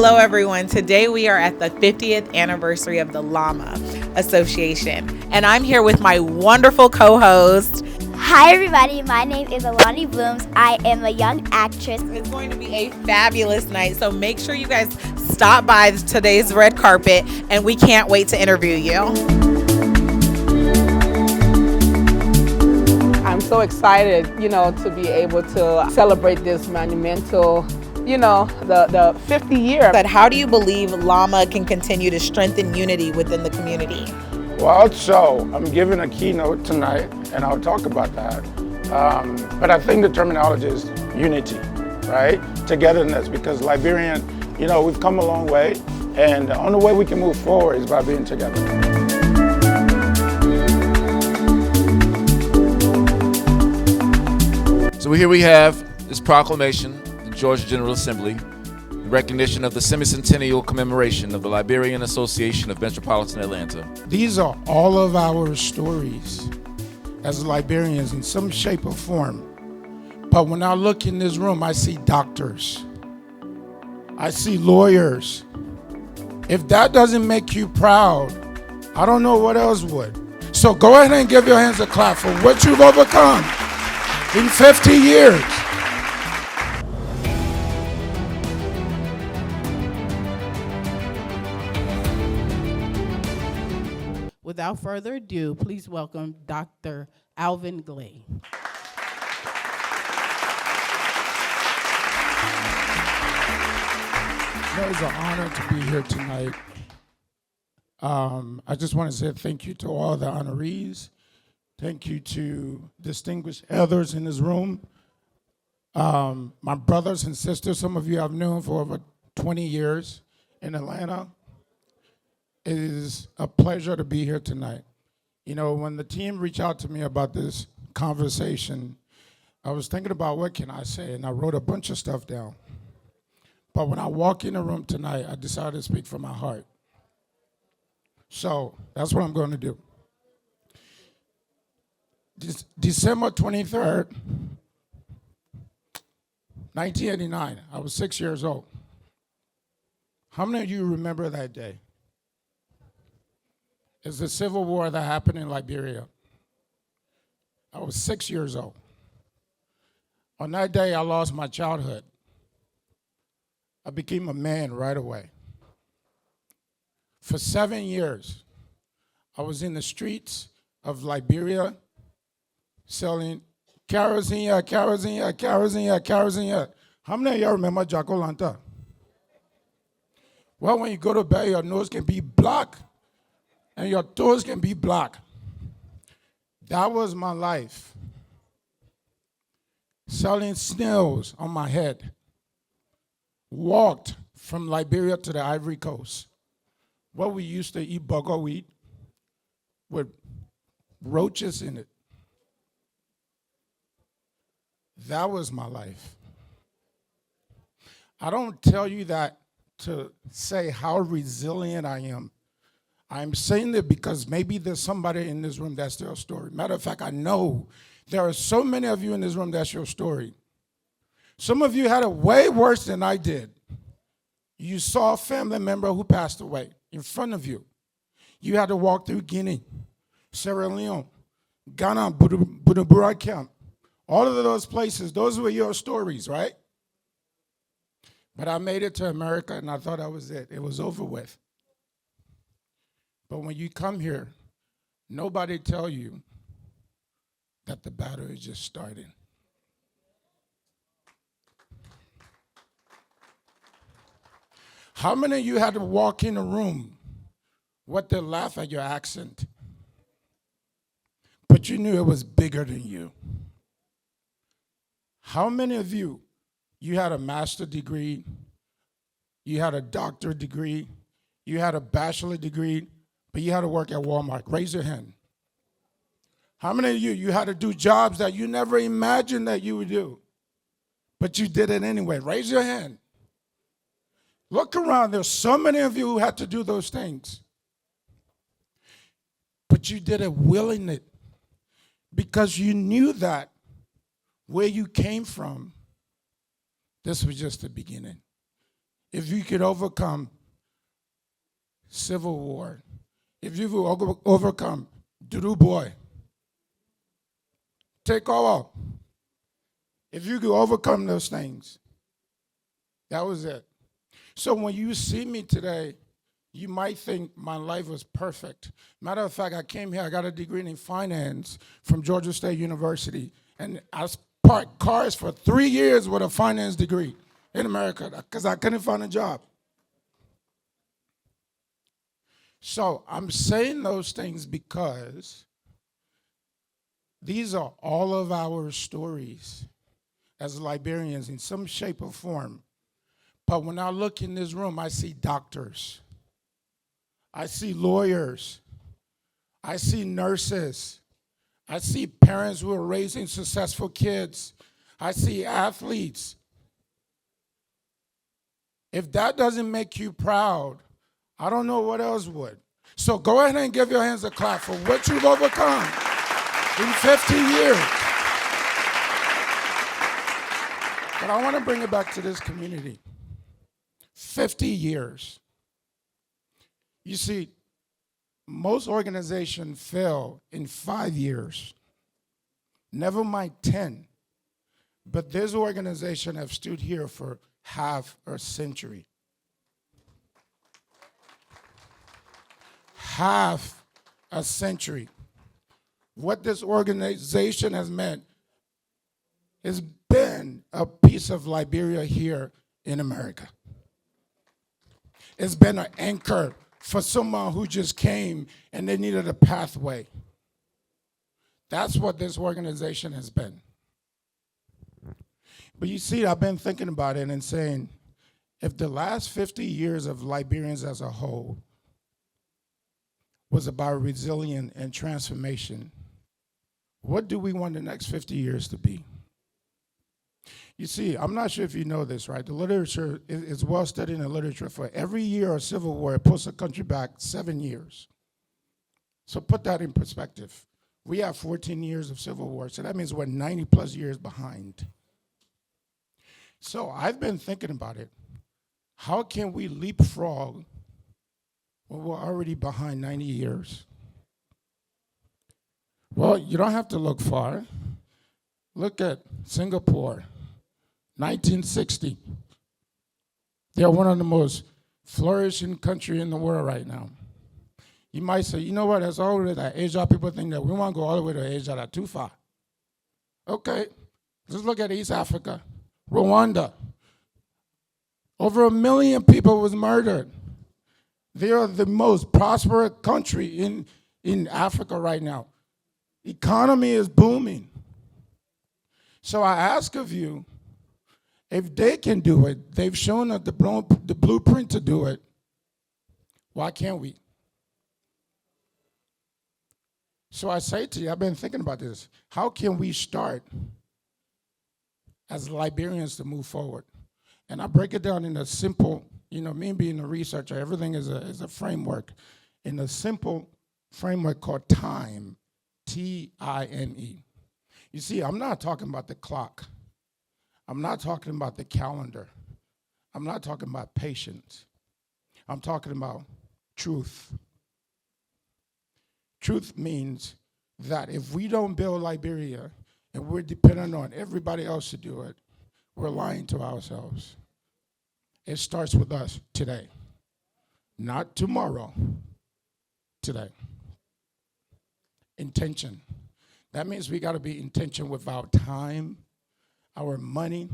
Hello, everyone. Today we are at the 50th anniversary of the Llama Association, and I'm here with my wonderful co-host. Hi, everybody. My name is Alani Blooms. I am a young actress. It's going to be a fabulous night, so make sure you guys stop by today's red carpet, and we can't wait to interview you. I'm so excited, to be able to celebrate this monumental, the 50 year. But how do you believe Llama can continue to strengthen unity within the community? Well, so I'm giving a keynote tonight, and I'll talk about that. But I think the terminology is unity, right? Togetherness, because Liberian, we've come a long way, and the only way we can move forward is by being together. So here we have this proclamation, the Georgia General Assembly, in recognition of the semi-centennial commemoration of the Liberian Association of Metropolitan Atlanta. These are all of our stories as Liberians in some shape or form. But when I look in this room, I see doctors. I see lawyers. If that doesn't make you proud, I don't know what else would. So go ahead and give your hands a clap for what you've overcome in 50 years. Without further ado, please welcome Dr. Alvin Glay. It's an honor to be here tonight. I just want to say thank you to all the honorees. Thank you to distinguished elders in this room. My brothers and sisters, some of you I've known for over 20 years in Atlanta. It is a pleasure to be here tonight. When the team reached out to me about this conversation, I was thinking about what can I say, and I wrote a bunch of stuff down. But when I walk in the room tonight, I decided to speak from my heart. So that's what I'm going to do. December 23rd, 1989, I was 6 years old. How many of you remember that day? It's the civil war that happened in Liberia. I was 6 years old. On that day, I lost my childhood. I became a man right away. For 7 years, I was in the streets of Liberia selling kerosene. How many of y'all remember Jack-O-Lantern? Well, when you go to bed, your nose can be black and your toes can be black. That was my life. Selling snails on my head. Walked from Liberia to the Ivory Coast, where we used to eat burger wheat with roaches in it. That was my life. I don't tell you that to say how resilient I am. I'm saying that because maybe there's somebody in this room that's their story. Matter of fact, I know there are so many of you in this room that's your story. Some of you had it way worse than I did. You saw a family member who passed away in front of you. You had to walk through Guinea, Sierra Leone, Ghana, Bujumbura camp. All of those places, those were your stories, right? But I made it to America and I thought that was it. It was over with. But when you come here, nobody tell you that the battle is just starting. How many of you had to walk in a room what they laugh at your accent, but you knew it was bigger than you? How many of you had a master's degree, you had a doctorate degree, you had a bachelor degree, but you had to work at Walmart? Raise your hand. How many of you had to do jobs that you never imagined that you would do, but you did it anyway? Raise your hand. Look around. There's so many of you who had to do those things. But you did it willingly because you knew that where you came from, this was just the beginning. if you could overcome civil war, if you could overcome Du Bois, take all, if you could overcome those things, that was it. So when you see me today, you might think my life was perfect. Matter of fact, I came here, I got a degree in finance from Georgia State University, and I parked cars for 3 years with a finance degree in America because I couldn't find a job. So I'm saying those things because these are all of our stories as Liberians in some shape or form. But when I look in this room, I see doctors. I see lawyers. I see nurses. I see parents who are raising successful kids. I see athletes. If that doesn't make you proud, I don't know what else would. So go ahead and give your hands a clap for what you've overcome in 50 years. But I want to bring it back to this community. 50 years. You see, most organizations fail in 5 years, never mind 10. But this organization have stood here for half a century. Half a century. What this organization has meant has been a piece of Liberia here in America. It's been an anchor for someone who just came and they needed a pathway. That's what this organization has been. But you see, I've been thinking about it and saying, if the last 50 years of Liberians as a whole was about resilience and transformation, what do we want the next 50 years to be? You see, I'm not sure if you know this, right? The literature is well studied in the literature. For every year of civil war, it puts a country back 7 years. So put that in perspective. We have 14 years of civil war, so that means we're 90 plus years behind. So I've been thinking about it. How can we leapfrog when we're already behind 90 years? Well, you don't have to look far. Look at Singapore, 1960. They're one of the most flourishing countries in the world right now. You might say, you know what, that's all that Asia people think that we want to go all the way to Asia, that's too far. Okay, just look at East Africa, Rwanda. Over 1 million people was murdered. They are the most prosperous country in Africa right now. Economy is booming. So I ask of you, if they can do it, they've shown us the blueprint to do it, why can't we? So I say to you, I've been thinking about this. How can we start as Liberians to move forward? And I break it down in a simple, me being a researcher, everything is a framework. In a simple framework called TIME, T-I-M-E. You see, I'm not talking about the clock. I'm not talking about the calendar. I'm not talking about patience. I'm talking about truth. Truth means that if we don't build Liberia and we're dependent on everybody else to do it, we're lying to ourselves. It starts with us today, not tomorrow, today. Intention. That means we got to be intentional with our time, our money,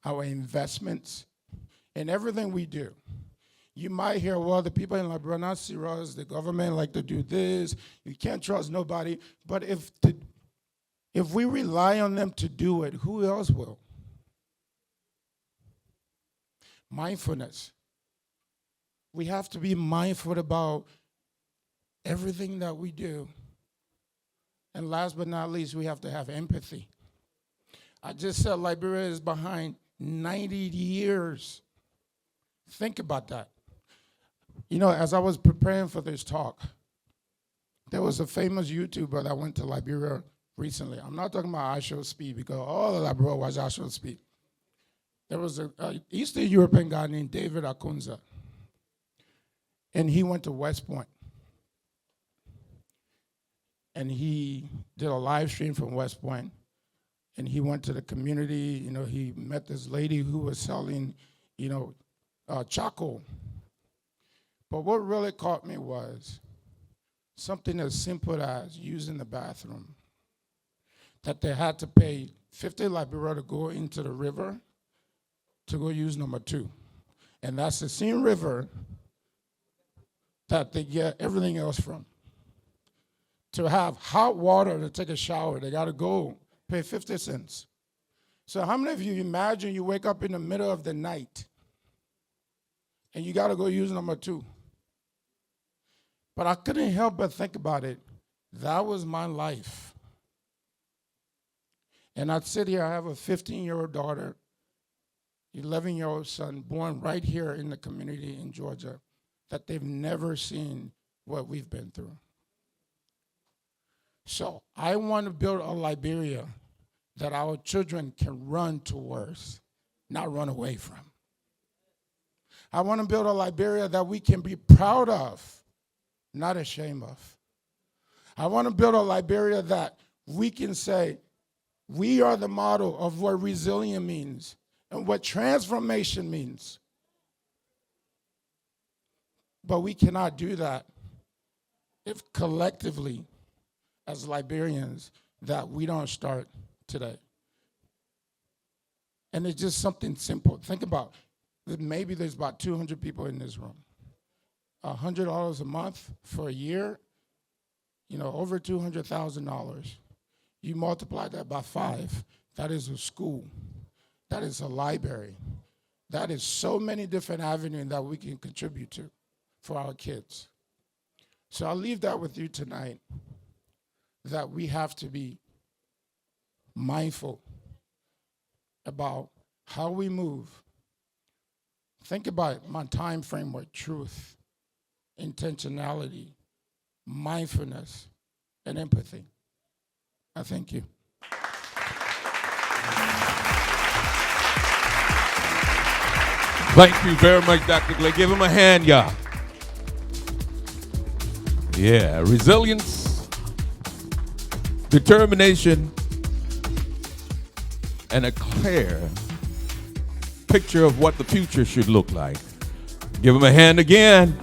our investments, and everything we do. You might hear, well, the people in Liberia are not serious, the government like to do this, you can't trust nobody. But if we rely on them to do it, who else will? Mindfulness. We have to be mindful about everything that we do. And last but not least, we have to have empathy. I just said Liberia is behind 90 years. Think about that. As I was preparing for this talk, there was a famous YouTuber that went to Liberia recently. I'm not talking about I Show Speed because all of Liberia was I Show Speed. There was a Eastern European guy named David Akunza, and he went to West Point. And he did a live stream from West Point, and he went to the community. He met this lady who was selling, charcoal. But what really caught me was something as simple as using the bathroom, that they had to pay 50 Liberia to go into the river to go use number 2. And that's the same river that they get everything else from. To have hot water to take a shower, they got to go pay 50 cents. So how many of you imagine you wake up in the middle of the night and you got to go use number 2? But I couldn't help but think about it. That was my life. And I'd sit here, I have a 15-year-old daughter, 11-year-old son, born right here in the community in Georgia, that they've never seen what we've been through. So I want to build a Liberia that our children can run towards, not run away from. I want to build a Liberia that we can be proud of, not ashamed of. I want to build a Liberia that we can say, we are the model of what resilient means and what transformation means. But we cannot do that if collectively, as Liberians, that we don't start today. And it's just something simple. Think about that. Maybe there's about 200 people in this room. $100 a month for a year, over $200,000. You multiply that by 5, that is a school. That is a library. That is so many different avenues that we can contribute to for our kids. So I'll leave that with you tonight, that we have to be mindful about how we move. Think about my time framework: truth, intentionality, mindfulness, and empathy. I thank you. Thank you very much, Dr. Glay. Give him a hand, y'all. Yeah, resilience, determination, and a clear picture of what the future should look like. Give him a hand again.